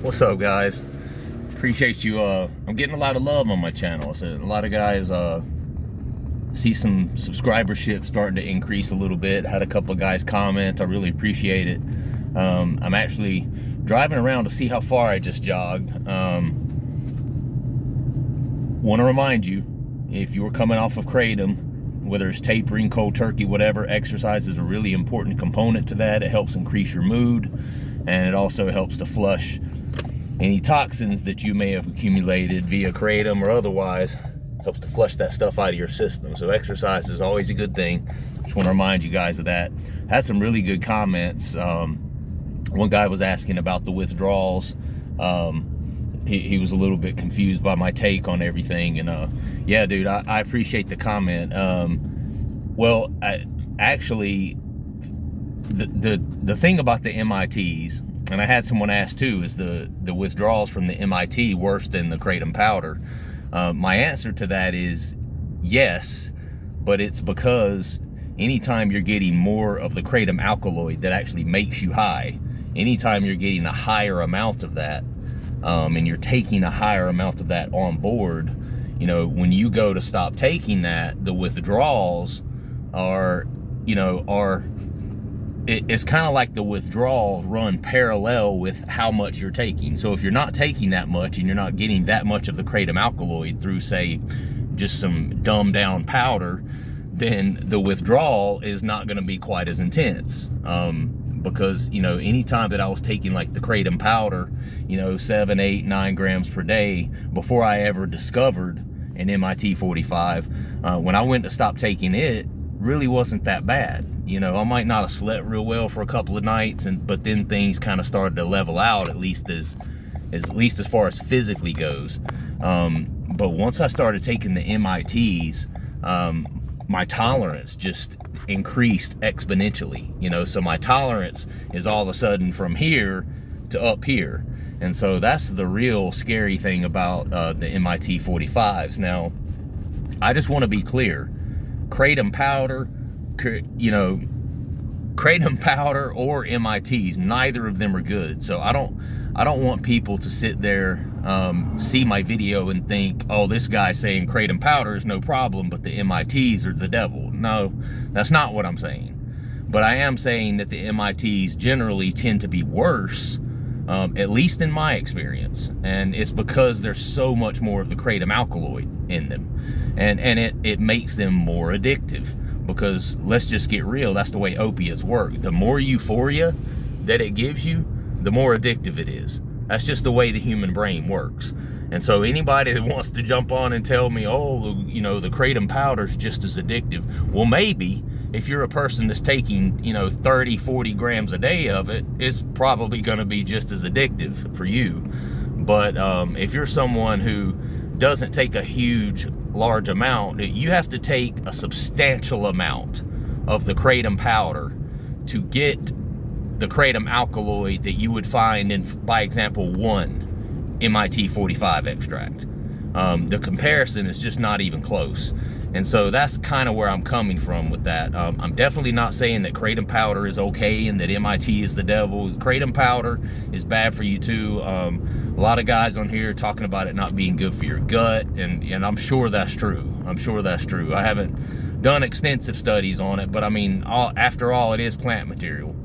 What's up, guys? Appreciate you. I'm getting a lot of love on my channel. So a lot of guys see some subscribership starting to increase a little bit. Had a couple of guys comment. I really appreciate it. I'm actually driving around to see how far I just jogged. Want to remind you, if you were coming off of Kratom, whether it's tapering, cold turkey, whatever, exercise is a really important component to that. It helps increase your mood, and it also helps to flush any toxins that you may have accumulated via Kratom or otherwise. Helps to flush that stuff out of your system. So exercise is always a good thing. Just want to remind you guys of that. Had some really good comments. One guy was asking about the withdrawals. He was a little bit confused by my take on everything, and yeah, dude, I appreciate the comment. Well, actually, the thing about the MITs, and I had someone ask too, is the withdrawals from the MIT worse than the Kratom powder? My answer to that is yes, but it's because anytime you're getting more of the Kratom alkaloid that actually makes you high, anytime you're getting a higher amount of that, and you're taking a higher amount of that on board, you know, when you go to stop taking that, the withdrawals are, it's kind of like the withdrawals run parallel with how much you're taking. So if you're not taking that much and you're not getting that much of the Kratom alkaloid through, say, just some dumbed down powder, then the withdrawal is not going to be quite as intense. Because, anytime that I was taking like the Kratom powder, 7, 8, 9 grams per day, before I ever discovered an MIT 45, when I went to stop taking it, really wasn't that bad. I might not have slept real well for a couple of nights, but then things kind of started to level out, at least as far as physically goes. But once I started taking the MITs, my tolerance just increased exponentially. So my tolerance is all of a sudden from here to up here. And so that's the real scary thing about the MIT 45s. Now, I just want to be clear. Kratom powder, Kratom powder or MITs, neither of them are good. So I don't want people to sit there, see my video and think, oh, this guy's saying Kratom powder is no problem, but the MITs are the devil. No, that's not what I'm saying. But I am saying that the MITs generally tend to be worse, at least in my experience. And it's because there's so much more of the Kratom alkaloid in them. And it makes them more addictive. Because let's just get real, that's the way opiates work. The more euphoria that it gives you, the more addictive it is. That's just the way the human brain works. And so anybody that wants to jump on and tell me, oh, the Kratom powder's just as addictive. Well, maybe if you're a person that's taking, 30, 40 grams a day of it, it's probably gonna be just as addictive for you. But if you're someone who doesn't take a large amount, you have to take a substantial amount of the Kratom powder to get the Kratom alkaloid that you would find in, by example, one MIT 45 extract. The comparison is just not even close. And so that's kind of where I'm coming from with that. I'm definitely not saying that Kratom powder is okay and that MIT is the devil. Kratom powder is bad for you too. A lot of guys on here talking about it not being good for your gut, and I'm sure that's true. I'm sure that's true. I haven't done extensive studies on it, but I mean, after all, it is plant material.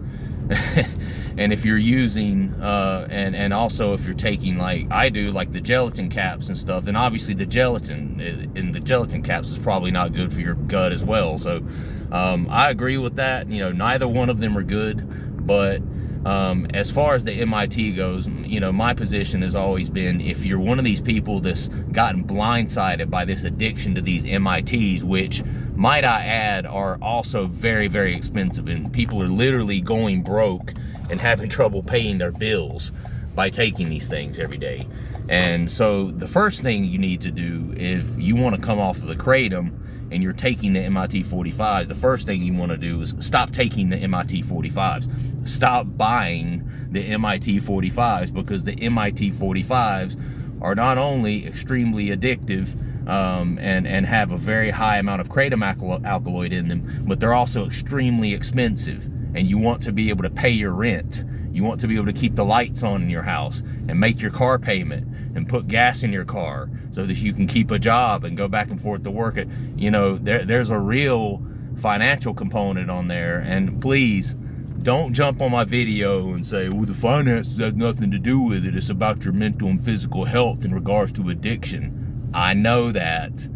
And if you're using, and also if you're taking, like I do, like the gelatin caps and stuff, then obviously the gelatin in the gelatin caps is probably not good for your gut as well. So I agree with that. Neither one of them are good, but as far as the MIT goes, my position has always been, if you're one of these people that's gotten blindsided by this addiction to these MITs, which, might I add, are also very, very expensive, and people are literally going broke and having trouble paying their bills by taking these things every day. And so the first thing you need to do, if you want to come off of the Kratom and you're taking the MIT 45s, the first thing you want to do is stop taking the MIT 45s. Stop buying the MIT 45s, because the MIT 45s are not only extremely addictive, and have a very high amount of Kratom alkaloid in them, but they're also extremely expensive. And you want to be able to pay your rent. You want to be able to keep the lights on in your house and make your car payment and put gas in your car so that you can keep a job and go back and forth to work. You know, there's a real financial component on there. And please don't jump on my video and say, well, the finances has nothing to do with it. It's about your mental and physical health in regards to addiction. I know that.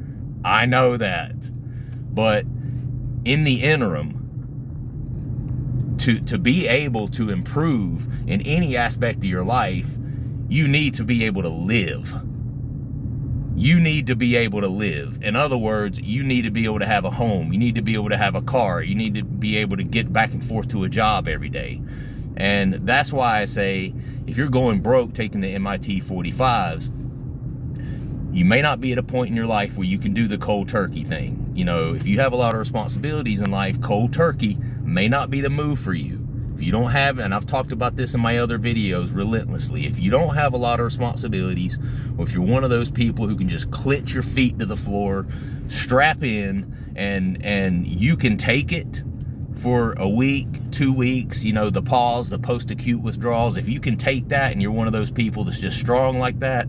But in the interim, to be able to improve in any aspect of your life, you need to be able to live. You need to be able to live. In other words, you need to be able to have a home. You need to be able to have a car. You need to be able to get back and forth to a job every day. And that's why I say, if you're going broke taking the MIT 45s, you may not be at a point in your life where you can do the cold turkey thing. You know, if you have a lot of responsibilities in life, cold turkey may not be the move for you. If you don't have, and I've talked about this in my other videos relentlessly, if you don't have a lot of responsibilities, or if you're one of those people who can just clench your feet to the floor, strap in, and you can take it for a week, 2 weeks, you know, the pause, the post-acute withdrawals, if you can take that and you're one of those people that's just strong like that,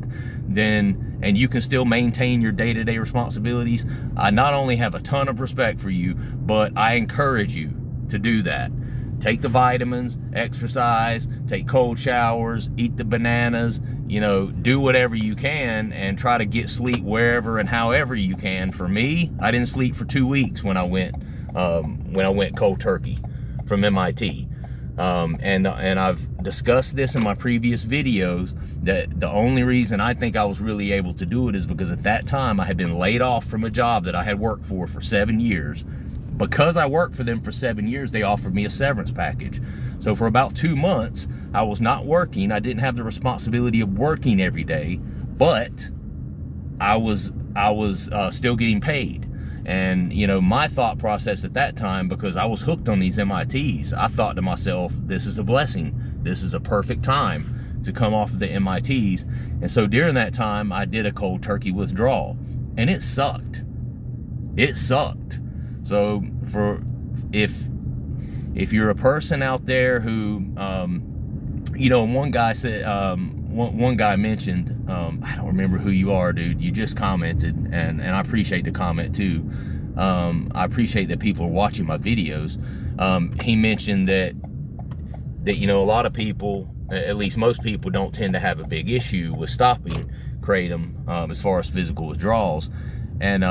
then, and you can still maintain your day-to-day responsibilities, I not only have a ton of respect for you, but I encourage you to do that. Take the vitamins, exercise, take cold showers, eat the bananas, you know, do whatever you can and try to get sleep wherever and however you can. For me, I didn't sleep for 2 weeks when I went cold turkey from MIT. And I've discussed this in my previous videos, that the only reason I think I was really able to do it is because at that time I had been laid off from a job that I had worked for 7 years. Because I worked for them for 7 years, they offered me a severance package. So for about 2 months, I was not working. I didn't have the responsibility of working every day, but I was still getting paid. And, you know, my thought process at that time, because I was hooked on these MITs, I thought to myself, this is a blessing. This is a perfect time to come off of the MITs. And so during that time, I did a cold turkey withdrawal, and it sucked. It sucked. So if you're a person out there who, you know, one guy said, one guy mentioned, I don't remember who you are, dude. You just commented, and I appreciate the comment too. I appreciate that people are watching my videos. He mentioned that you know, a lot of people, at least most people, don't tend to have a big issue with stopping Kratom as far as physical withdrawals, and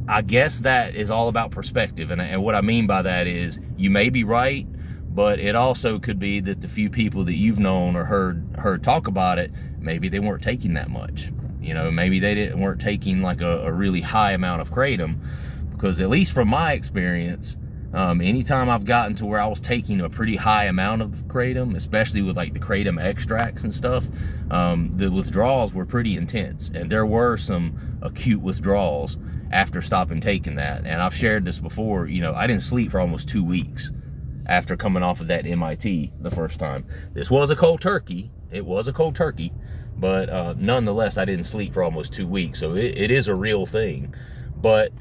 I guess that is all about perspective, and what I mean by that is you may be right, but it also could be that the few people that you've known or heard talk about it, maybe they weren't taking that much. You know, maybe they weren't taking like a really high amount of Kratom, because at least from my experience, anytime I've gotten to where I was taking a pretty high amount of Kratom, especially with like the Kratom extracts and stuff, the withdrawals were pretty intense, and there were some acute withdrawals after stopping taking that. And I've shared this before, you know, I didn't sleep for almost 2 weeks after coming off of that MIT the first time. This was a cold turkey. It was a cold turkey, but nonetheless, I didn't sleep for almost 2 weeks. So it is a real thing. But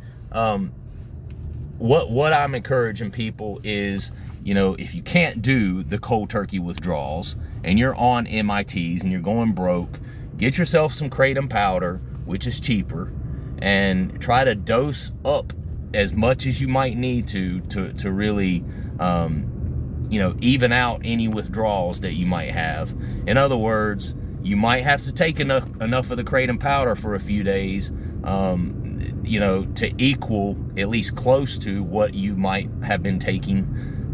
what I'm encouraging people is, you know, if you can't do the cold turkey withdrawals and you're on MITs and you're going broke, get yourself some Kratom powder, which is cheaper, and try to dose up as much as you might need to really, you know, even out any withdrawals that you might have. In other words, you might have to take enough of the Kratom powder for a few days, you know, to equal at least close to what you might have been taking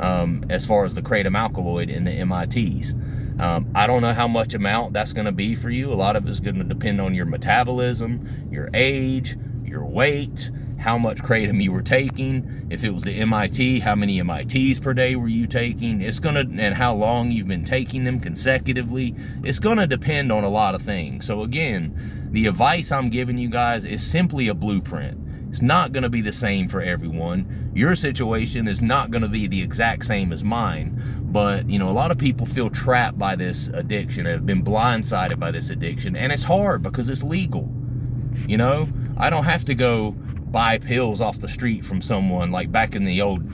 as far as the Kratom alkaloid in the MITs. I don't know how much amount that's going to be for you. A lot of it's going to depend on your metabolism, your age, your weight, how much Kratom you were taking. If it was the MIT, how many MITs per day were you taking? It's going to, and how long you've been taking them consecutively. It's going to depend on a lot of things. So again, the advice I'm giving you guys is simply a blueprint. It's not going to be the same for everyone. Your situation is not going to be the exact same as mine. But, you know, a lot of people feel trapped by this addiction and have been blindsided by this addiction. And it's hard because it's legal. You know, I don't have to go buy pills off the street from someone like back in the old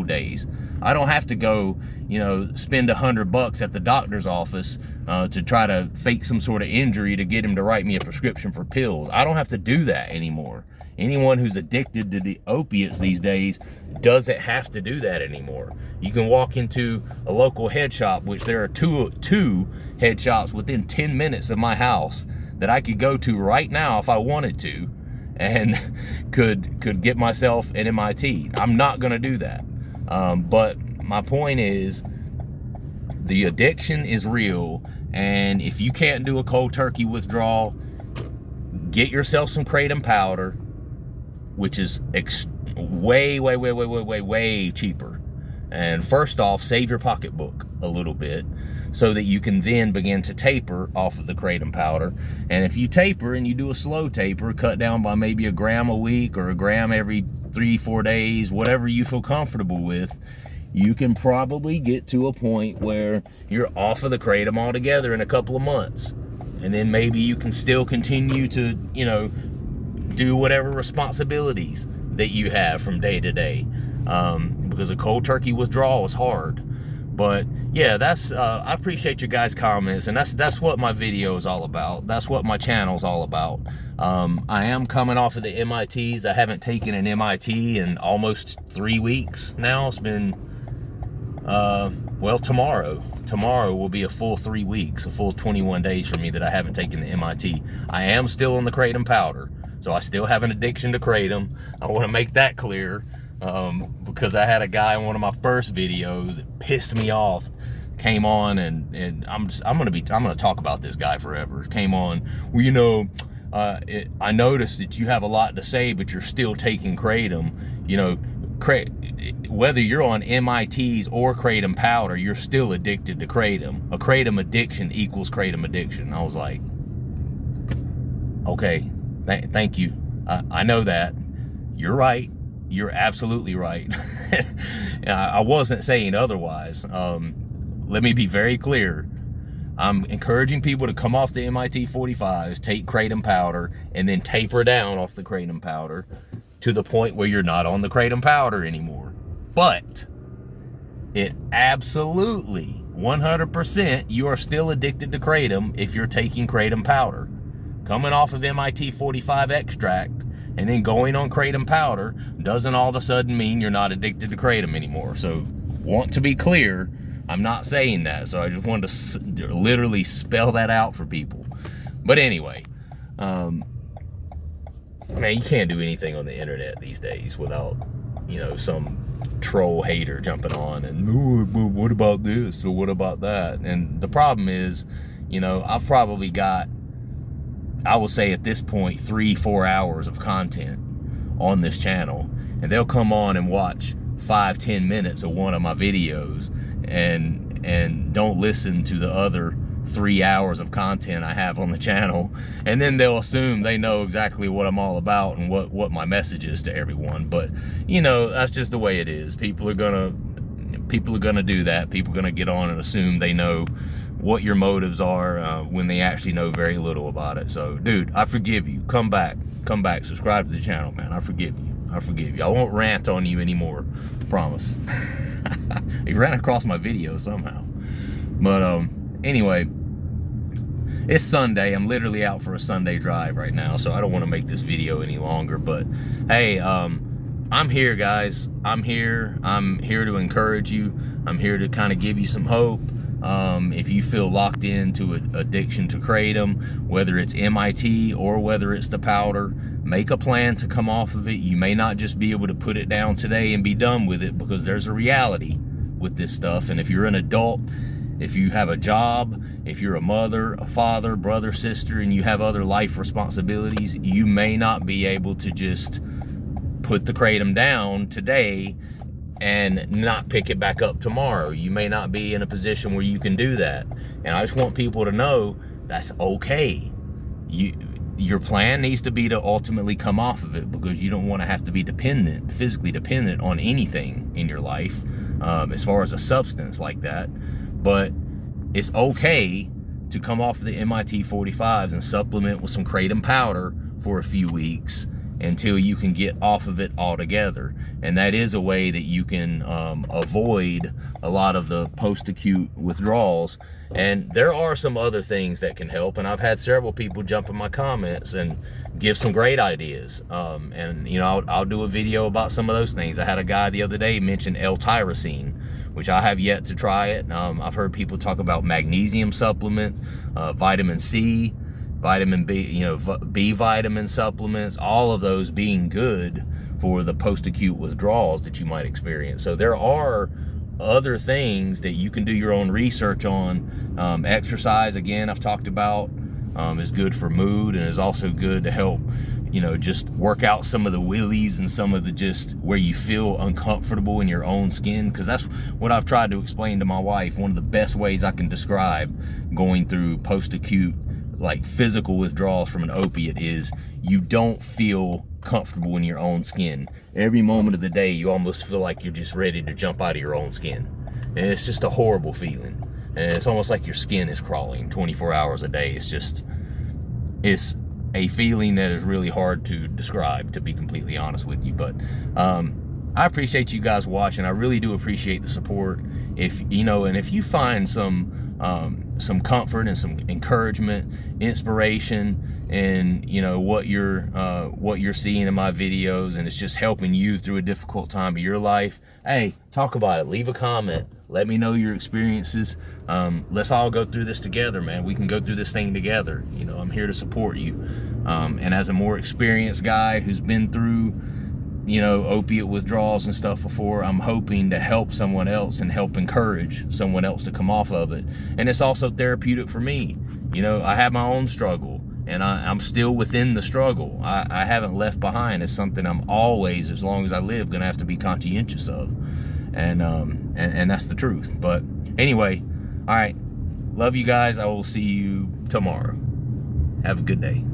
days. I don't have to go, you know, spend $100 at the doctor's office to try to fake some sort of injury to get him to write me a prescription for pills. I don't have to do that anymore. Anyone who's addicted to the opiates these days doesn't have to do that anymore. You can walk into a local head shop, which there are two head shops within 10 minutes of my house that I could go to right now if I wanted to, and could get myself an MIT. I'm not gonna do that. But my point is, the addiction is real, and if you can't do a cold turkey withdrawal, get yourself some Kratom powder, which is way cheaper. And first off, save your pocketbook a little bit so that you can then begin to taper off of the Kratom powder. And if you taper and you do a slow taper, cut down by maybe 1 gram a week or 1 gram every 3-4 days, whatever you feel comfortable with, you can probably get to a point where you're off of the Kratom altogether in a couple of months. And then maybe you can still continue to, you know, do whatever responsibilities that you have from day to day, because a cold turkey withdrawal is hard. But yeah, that's I appreciate your guys' comments, and that's what my video is all about. That's what my channel's all about. I am coming off of the MITs. I haven't taken an MIT in almost 3 weeks now. It's been well, tomorrow will be a full 3 weeks, a full 21 days for me that I haven't taken the MIT. I am still on the Kratom powder, so I still have an addiction to Kratom. I want to make that clear, because I had a guy in one of my first videos that pissed me off, came on, and I'm gonna talk about this guy forever. Came on, well, you know, I noticed that you have a lot to say, but you're still taking Kratom. You know, whether you're on MITs or Kratom powder, you're still addicted to Kratom. A Kratom addiction equals Kratom addiction. I was like, okay, thank you. I know that. You're right. You're absolutely right. I wasn't saying otherwise. Let me be very clear. I'm encouraging people to come off the MIT 45s, take Kratom powder, and then taper down off the Kratom powder to the point where you're not on the Kratom powder anymore. But it absolutely, 100%, you are still addicted to Kratom if you're taking Kratom powder. Coming off of MIT 45 extract and then going on Kratom powder doesn't all of a sudden mean you're not addicted to Kratom anymore. So, want to be clear, I'm not saying that. So I just wanted to literally spell that out for people. But anyway, man, you can't do anything on the internet these days without, you know, some troll hater jumping on and, oh, what about this or what about that? And the problem is, you know, I've probably got, I will say at this point, 3-4 hours of content on this channel, and they'll come on and watch 5-10 minutes of one of my videos and don't listen to the other 3 hours of content I have on the channel, and then they'll assume they know exactly what I'm all about and what my message is to everyone. But you know, that's just the way it is. People are gonna do that. People are gonna get on and assume they know what your motives are when they actually know very little about it. So dude, I forgive you. Come back, subscribe to the channel, man. I forgive you. I won't rant on you anymore, promise. You ran across my video somehow. But anyway, it's Sunday. I'm literally out for a Sunday drive right now, so I don't want to make this video any longer. But hey, I'm here, guys. I'm here to encourage you. I'm here to kind of give you some hope. If you feel locked into addiction to Kratom, whether it's MIT or whether it's the powder, make a plan to come off of it. You may not just be able to put it down today and be done with it, because there's a reality with this stuff. And if you're an adult, if you have a job, if you're a mother, a father, brother, sister, and you have other life responsibilities, you may not be able to just put the Kratom down today and not pick it back up tomorrow. You may not be in a position where you can do that. And I just want people to know that's okay. Your plan needs to be to ultimately come off of it, because you don't want to have to be dependent, physically dependent on anything in your life, as far as a substance like that. But it's okay to come off of the MIT 45s and supplement with some Kratom powder for a few weeks until you can get off of it altogether. And that is a way that you can avoid a lot of the post-acute withdrawals. And there are some other things that can help, and I've had several people jump in my comments and give some great ideas. And you know, I'll do a video about some of those things. I had a guy the other day mention L-tyrosine, which I have yet to try it. I've heard people talk about magnesium supplements, vitamin C, vitamin B, you know, B vitamin supplements, all of those being good for the post-acute withdrawals that you might experience. So there are other things that you can do your own research on. Exercise, again, I've talked about, is good for mood, and is also good to help, you know, just work out some of the willies and some of the just where you feel uncomfortable in your own skin. Because that's what I've tried to explain to my wife. One of the best ways I can describe going through post-acute, like physical withdrawals from an opiate, is you don't feel comfortable in your own skin. Every moment of the day you almost feel like you're just ready to jump out of your own skin, and it's just a horrible feeling. And it's almost like your skin is crawling 24 hours a day. It's a feeling that is really hard to describe, to be completely honest with you. But I appreciate you guys watching. I really do appreciate the support. If you know, and if you find some comfort and some encouragement, inspiration, and you know what you're seeing in my videos, and it's just helping you through a difficult time of your life, hey, talk about it. Leave a comment. Let me know your experiences. Let's all go through this together, man. We can go through this thing together. You know, I'm here to support you. And as a more experienced guy who's been through, you know, opiate withdrawals and stuff before, I'm hoping to help someone else and help encourage someone else to come off of it. And it's also therapeutic for me. You know, I have my own struggle, and I'm still within the struggle. I haven't left behind. It's something I'm always, as long as I live, gonna have to be conscientious of. And that's the truth. But anyway, all right, love you guys. I will see you tomorrow. Have a good day.